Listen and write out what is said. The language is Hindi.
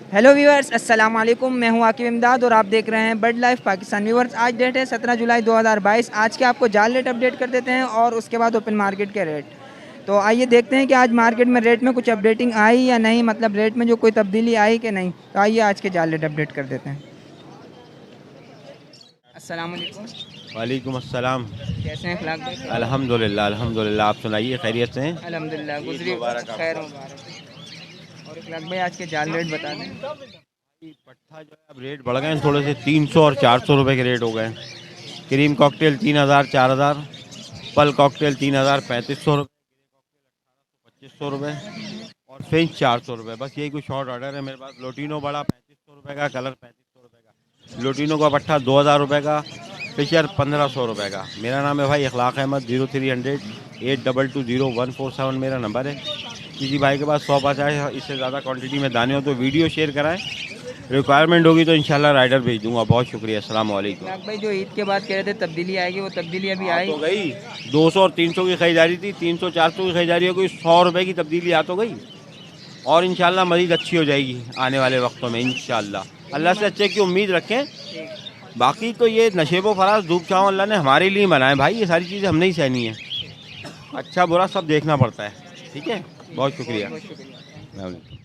हेलो व्यूअर्स, अस्सलाम वालेकुम। मैं हूं आकिब इमदाद और आप देख रहे हैं बर्ड लाइफ पाकिस्तान। व्यूअर्स, आज डेट है 17 जुलाई 2022। आज के आपको जाल रेट अपडेट कर देते हैं और उसके बाद ओपन मार्केट के रेट। तो आइए देखते हैं कि आज मार्केट में रेट में कुछ अपडेटिंग आई या नहीं, मतलब रेट में जो कोई तब्दीली आई कि नहीं। तो आइए आज के जाल रेट अपडेट कर देते हैं। अस्सलाम वालेकुम। वालेकुम अस्सलाम। कैसे हैं इखलाक भाई? अल्हम्दुलिल्लाह अल्हम्दुलिल्लाह, आप सुनाइए खैरियत से हैं? अल्हम्दुलिल्लाह, ईद गुजरी मुबारक खैर आपको। मुबारक। और इखलाक भाई आज के जाल रेट बता दें। पट्ठा जो है अब रेट बढ़ गए हैं थोड़े से, 300 और 400 रुपए के रेट हो गए हैं। क्रीम कॉकटेल 3000 4000, पल कॉकटेल 3000 3500 रुपये, 2500 रुपये और फिंच 400 रुपये। बस यही कुछ शॉर्ट ऑर्डर है मेरे पास। लोटिनो बड़ा 3500 रुपये का, कलर 3500 रुपये का, लोटिनो का पट्ठा 2000 रुपये का, फिशर 1500 रुपये का। मेरा नाम है भाई इखलाक अहमद। 0300 822 0147 मेरा नंबर है। किसी भाई के पास 150 इससे ज़्यादा क्वांटिटी में दाने हो तो वीडियो शेयर कराएं। रिक्वायरमेंट होगी तो इंशाल्लाह राइडर भेज दूंगा। बहुत शुक्रिया, अस्सलाम वालेकुम। इखलाक भाई, जो ईद के बाद कह रहे थे तब्दीली आएगी, वो तब्दीली अभी आ आई? तो गई। 200 और 300 की खरीदारी थी, 300 400 की खरीदारी हो गई, 100 रुपये की तब्दीली आ तो गई। और इंशाल्लाह मज़ीद अच्छी हो जाएगी आने वाले वक्तों में इंशाल्लाह। अल्लाह से अच्छे की उम्मीद रखें। ठीक। बाकी तो ये नशेबो फराज धूप छाँव अल्लाह ने हमारे लिए बनाए भाई। ये सारी चीज़ें हमने ही सहनी है। अच्छा बुरा सब देखना पड़ता है। ठीक है, बहुत बहुत शुक्रिया। बहुत शुक्रिया।